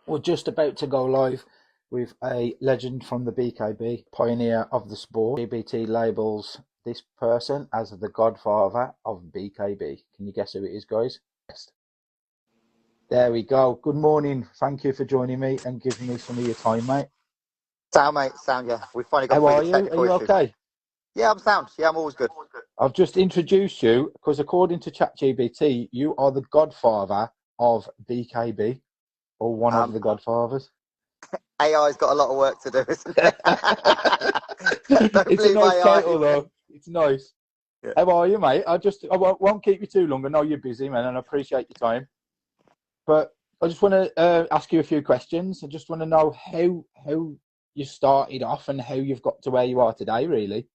We're just about to go live with a legend from the BKB, pioneer of the sport. GBT labels this person as the godfather of BKB. Can you guess who it is, guys? Yes. There we go. Good morning. Thank you for joining me and giving me some of your time, mate. Sound, mate. Sound, yeah. We finally got How through are the you? Are technical you issues. okay? Yeah, I'm sound. Yeah, I'm always good. I've just introduced you because according to ChatGPT, you are the godfather of BKB, or one of the godfathers. AI's got a lot of work to do, isn't it? Don't It's a believe nice AI. title, though. It's nice. Yeah. How are you, mate? I won't keep you too long. I know you're busy, man, and I appreciate your time. But I just want to ask you a few questions. I just want to know how you started off and how you've got to where you are today, really.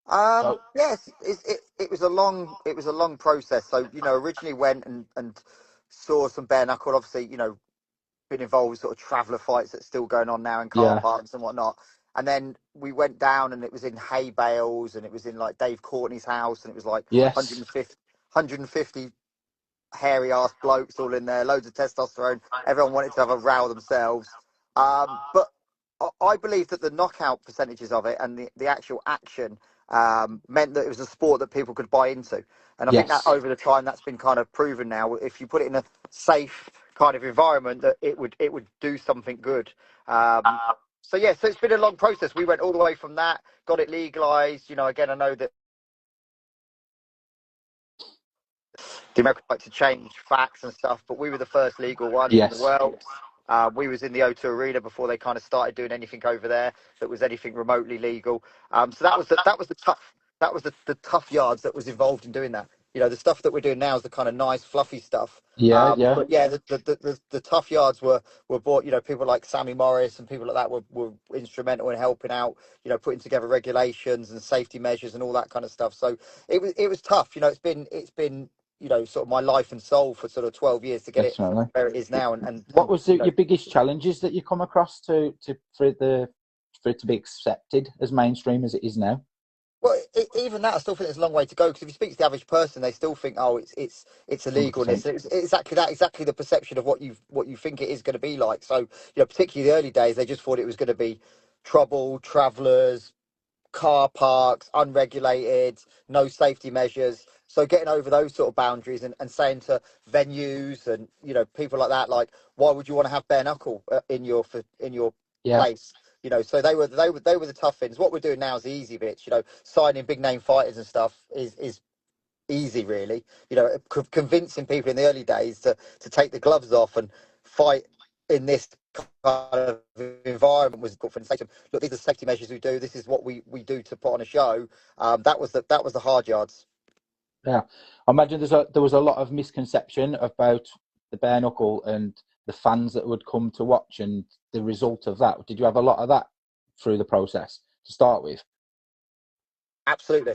Yes, it was a long process. So, originally went and saw some bare knuckle, obviously, been involved with sort of traveller fights that's still going on now in car Yeah. parks and whatnot. And then we went down and it was in hay bales and it was in like Dave Courtney's house and it was like Yes. 150 hairy ass blokes all in there, loads of testosterone. Everyone wanted to have a row themselves. But I believe that the knockout percentages of it and the actual action meant that it was a sport that people could buy into. And I think that over the time that's been kind of proven now. If you put it in a safe kind of environment, that it would do something good. So it's been a long process. We went all the way from that, got it legalized. Again, I know that the Americans like to change facts and stuff, but we were the first legal ones in the world. We was in the O2 Arena before they kind of started doing anything over there that was anything remotely legal. So that was the tough yards that was involved in doing that. The stuff that we're doing now is the kind of nice, fluffy stuff. But yeah, the tough yards were bought. People like Sammy Morris and people like that were instrumental in helping out. Putting together regulations and safety measures and all that kind of stuff. So it was tough. It's been sort of my life and soul for sort of 12 years to get it where it is now. And what was your biggest challenges that you come across for it to be accepted as mainstream as it is now? Well, even that, I still think there's a long way to go, because if you speak to the average person, they still think, oh, it's illegal, and it's exactly the perception of what you think it is going to be like. So, particularly the early days, they just thought it was going to be trouble, travellers, car parks, unregulated, no safety measures. So getting over those sort of boundaries and saying to venues and people like that, like, why would you want to have bare knuckle in your place? So they were the tough things. What we're doing now is the easy bits. Signing big name fighters and stuff is easy, really. Convincing people in the early days to take the gloves off and fight in this kind of environment was good for the safety. Look, these are the safety measures we do. This is what we do to put on a show. That was the hard yards. Yeah, I imagine there was a lot of misconception about the bare knuckle and the fans that would come to watch and the result of that. Did you have a lot of that through the process to start with? Absolutely.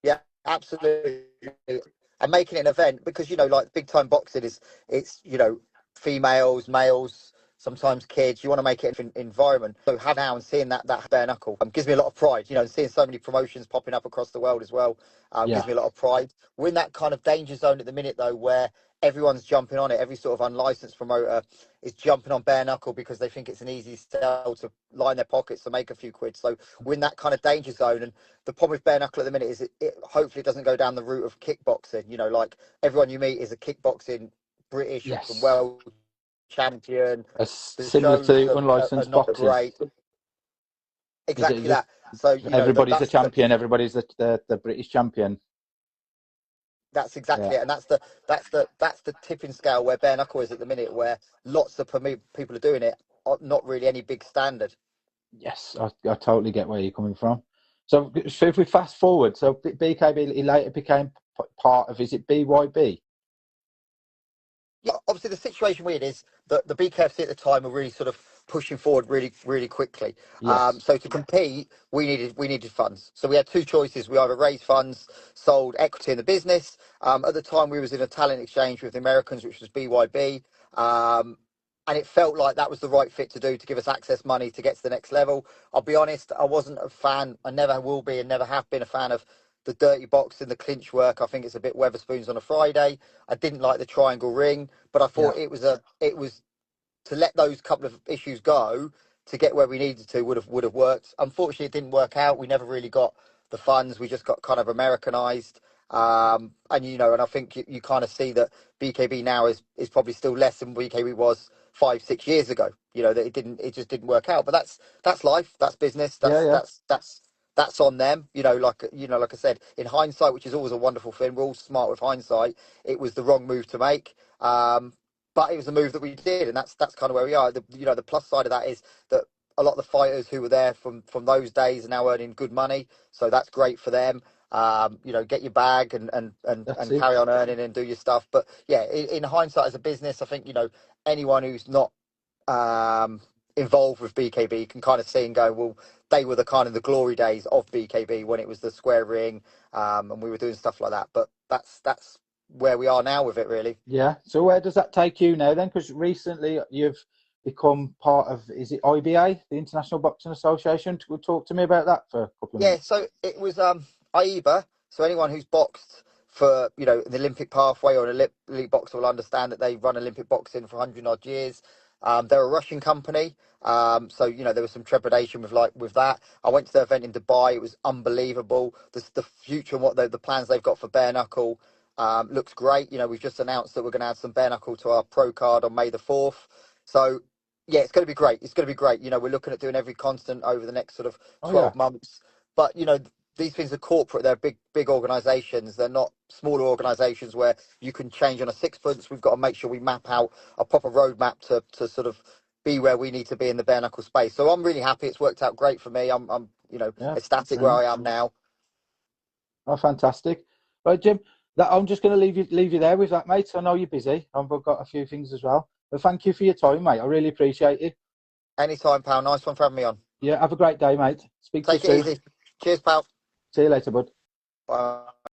Yeah, absolutely. And making it an event, because like big time boxing it's females, males, sometimes kids. You want to make it an environment. So having now and seeing that bare knuckle gives me a lot of pride. And seeing so many promotions popping up across the world as well gives me a lot of pride. We're in that kind of danger zone at the minute, though, where everyone's jumping on it. Every sort of unlicensed promoter is jumping on bare knuckle because they think it's an easy sell to line their pockets to make a few quid. So we're in that kind of danger zone. And the problem with bare knuckle at the minute is it hopefully doesn't go down the route of kickboxing. Like everyone you meet is a kickboxing British world champion. Similar to unlicensed not boxing. Great. Exactly that. So everybody's a champion. Everybody's the British champion. That's exactly it, and that's the tipping scale where bare knuckle is at the minute, where lots of people are doing it, not really any big standard. Yes, I totally get where you're coming from. So if we fast forward, so BKB later became part of, is it BYB? Yeah, obviously the situation we're in is that the BKFC at the time were really sort of pushing forward really, really quickly. Yes. So to compete, we needed funds. So we had two choices. We either raised funds, sold equity in the business. At the time, we was in a talent exchange with the Americans, which was BYB. And it felt like that was the right fit to do to give us access money to get to the next level. I'll be honest, I wasn't a fan. I never will be and never have been a fan of the dirty box and the clinch work. I think it's a bit Weatherspoons on a Friday. I didn't like the triangle ring, but I thought it was to let those couple of issues go to get where we needed to would have worked. Unfortunately, it didn't work out. We never really got the funds. We just got kind of Americanized. And and I think you kind of see that BKB now is probably still less than BKB was 5-6 years ago. That it just didn't work out. But that's life. That's business. Yeah, yeah. That's on them. Like I said, in hindsight, which is always a wonderful thing. We're all smart with hindsight. It was the wrong move to make. But it was a move that we did, and that's kind of where we are. The plus side of that is that a lot of the fighters who were there from those days are now earning good money, so that's great for them. Get your bag That's and it. carry on earning and do your stuff. But yeah, in hindsight, as a business, I think anyone who's not involved with BKB can kind of see and go, well, they were the kind of the glory days of BKB when it was the square ring, and we were doing stuff like that. But that's where we are now with it, really. Yeah. So where does that take you now then? Because recently you've become part of, is it IBA, the International Boxing Association? Talk to me about that for a couple of Yeah, minutes. so it was AIBA. So anyone who's boxed for the Olympic pathway or an elite boxer will understand that they run Olympic boxing for 100 odd years. They're a Russian company, so there was some trepidation with that. I went to their event in Dubai. It was unbelievable. The future and what the plans they've got for bare knuckle looks great. We've just announced that we're going to add some bare knuckle to our pro card on May the 4th. So yeah, it's going to be great. It's going to be great. We're looking at doing every constant over the next sort of Oh yeah. 12 months. But these things are corporate. They're big organisations. They're not smaller organisations where you can change on a sixpence. We've got to make sure we map out a proper roadmap to sort of be where we need to be in the bare knuckle space. So I'm really happy. It's worked out great for me. I'm Yeah. ecstatic where Brilliant. I am now. Oh, fantastic. Right, Jim, I'm just going to leave you there with that, mate. I know you're busy. I've got a few things as well. But thank you for your time, mate. I really appreciate it. Anytime, pal. Nice one for having me on. Yeah, have a great day, mate. Speak to you Take it soon. easy. Cheers, pal. See you later, bud. Bye.